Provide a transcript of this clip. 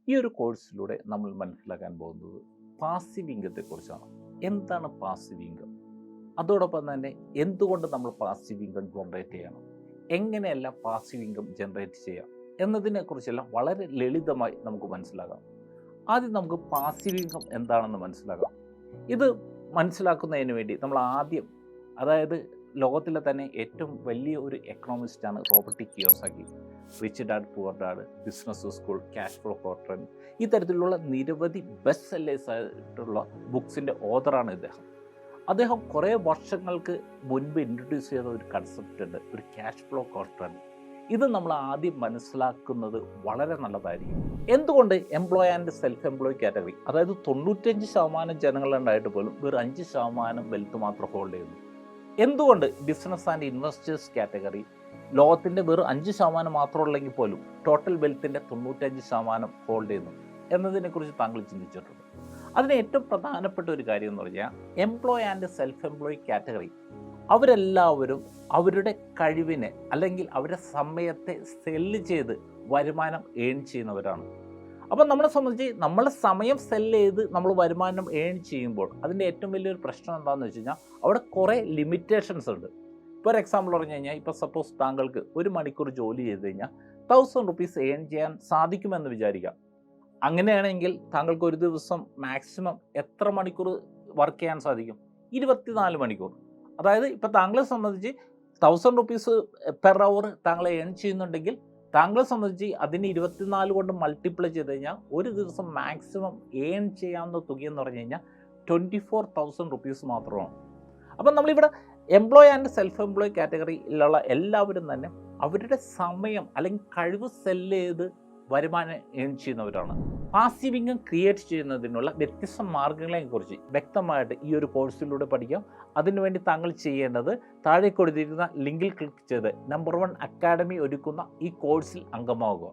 ഈ ഒരു കോഴ്സിലൂടെ നമ്മൾ മനസ്സിലാക്കാൻ പോകുന്നത് പാസീവ് ഇൻകത്തെക്കുറിച്ചാണ്. എന്താണ് പാസീവ് ഇൻകം? അതോടൊപ്പം തന്നെ എന്തുകൊണ്ട് നമ്മൾ പാസീവ് ഇൻകം ജനറേറ്റ് ചെയ്യണം, എങ്ങനെയെല്ലാം പാസീവ് ഇൻകം ജനറേറ്റ് ചെയ്യാം എന്നതിനെക്കുറിച്ചെല്ലാം വളരെ ലളിതമായി നമുക്ക് മനസ്സിലാകാം. ആദ്യം നമുക്ക് പാസീവ് ഇൻകം എന്താണെന്ന് മനസ്സിലാക്കാം. ഇത് മനസ്സിലാക്കുന്നതിന് വേണ്ടി നമ്മൾ ആദ്യം, അതായത് ലോകത്തിലെ തന്നെ ഏറ്റവും വലിയ ഒരു എക്കണോമിസ്റ്റാണ് Robert Kiyosaki. Rich dad poor dad, business school, cash flow quadrant, ഈ തരത്തിലുള്ള നിരവധി ബെസ്റ്റ് സെല്ലേഴ്സ് ആയിട്ടുള്ള ബുക്സിൻ്റെ ഓതറാണ് ഇദ്ദേഹം. അദ്ദേഹം കുറേ വർഷങ്ങൾക്ക് മുൻപ് ഇൻട്രൊഡ്യൂസ് ചെയ്ത ഒരു കൺസെപ്റ്റ് ഉണ്ട്, ഒരു ക്യാഷ് ഫ്ലോ ക്വാഡ്രന്റ്. ഇത് നമ്മൾ ആദ്യം മനസ്സിലാക്കുന്നത് വളരെ നല്ലതായിരിക്കും. എന്തുകൊണ്ട് employ and self employ category, അതായത് 95% ജനങ്ങളുണ്ടായിട്ട് പോലും വെറും 5% വെൽത്ത് മാത്രം ഹോൾഡ് ചെയ്യുന്നു? എന്തുകൊണ്ട് ബിസിനസ് ആൻഡ് ഇൻവെസ്റ്റേഴ്സ് കാറ്റഗറി ലോകത്തിൻ്റെ വെറും 5% മാത്രമുള്ളെങ്കിൽ പോലും ടോട്ടൽ വെൽത്തിൻ്റെ 95% ഹോൾഡ് ചെയ്യുന്നു എന്നതിനെക്കുറിച്ച് താങ്കൾ ചിന്തിച്ചിട്ടുണ്ട്? അതിന് ഏറ്റവും പ്രധാനപ്പെട്ട ഒരു കാര്യം എന്ന് പറഞ്ഞാൽ employ and self employ category അവരെല്ലാവരും അവരുടെ കഴിവിനെ അല്ലെങ്കിൽ അവരുടെ സമയത്തെ സെല്ല് ചെയ്ത് വരുമാനം ഏൺ ചെയ്യുന്നവരാണ്. അപ്പം നമ്മളെ സംബന്ധിച്ച് നമ്മൾ സമയം സെല്ല് ചെയ്ത് നമ്മൾ വരുമാനം ഏൺ ചെയ്യുമ്പോൾ അതിൻ്റെ ഏറ്റവും വലിയൊരു പ്രശ്നം എന്താണെന്ന് വെച്ച് കഴിഞ്ഞാൽ അവിടെ കുറേ ലിമിറ്റേഷൻസ് ഉണ്ട്. ഫോർ എക്സാമ്പിൾ പറഞ്ഞു കഴിഞ്ഞാൽ, ഇപ്പോൾ സപ്പോസ് താങ്കൾക്ക് 1 മണിക്കൂർ ജോലി ചെയ്ത് കഴിഞ്ഞാൽ 1000 റുപ്പീസ് ഏൺ ചെയ്യാൻ സാധിക്കുമെന്ന് വിചാരിക്കാം. അങ്ങനെയാണെങ്കിൽ താങ്കൾക്ക് ഒരു ദിവസം മാക്സിമം എത്ര മണിക്കൂർ വർക്ക് ചെയ്യാൻ സാധിക്കും? 24 മണിക്കൂർ. അതായത് ഇപ്പോൾ താങ്കളെ സംബന്ധിച്ച് 1000 റുപ്പീസ് പെർ അവർ താങ്കൾ ഏൺ ചെയ്യുന്നുണ്ടെങ്കിൽ താങ്കളെ സംബന്ധിച്ച് അതിന് 24 കൊണ്ട് മൾട്ടിപ്ലൈ ചെയ്ത് കഴിഞ്ഞാൽ ഒരു ദിവസം മാക്സിമം ഏൺ ചെയ്യാവുന്ന തുകയെന്ന് പറഞ്ഞു കഴിഞ്ഞാൽ 24,000 റുപ്പീസ് മാത്രമാണ്. അപ്പം നമ്മളിവിടെ എംപ്ലോയ് ആൻഡ് സെൽഫ് എംപ്ലോയ് കാറ്റഗറിയിലുള്ള എല്ലാവരും തന്നെ അവരുടെ സമയം അല്ലെങ്കിൽ കഴിവ് സെല്ല് ചെയ്ത് വരുമാനം ഏൺ ചെയ്യുന്നവരാണ്. പാസീവ് ഇൻകം ക്രിയേറ്റ് ചെയ്യുന്നതിനുള്ള വ്യത്യസ്ത മാർഗ്ഗങ്ങളെക്കുറിച്ച് വ്യക്തമായിട്ട് ഈ ഒരു കോഴ്സിലൂടെ പഠിക്കാം. അതിനുവേണ്ടി താങ്കൾ ചെയ്യേണ്ടത് താഴെ കൊടുത്തിരിക്കുന്ന ലിങ്കിൽ ക്ലിക്ക് ചെയ്ത് നമ്പർ 1 അക്കാഡമി ഒരുക്കുന്ന ഈ കോഴ്സിൽ അംഗമാകുക.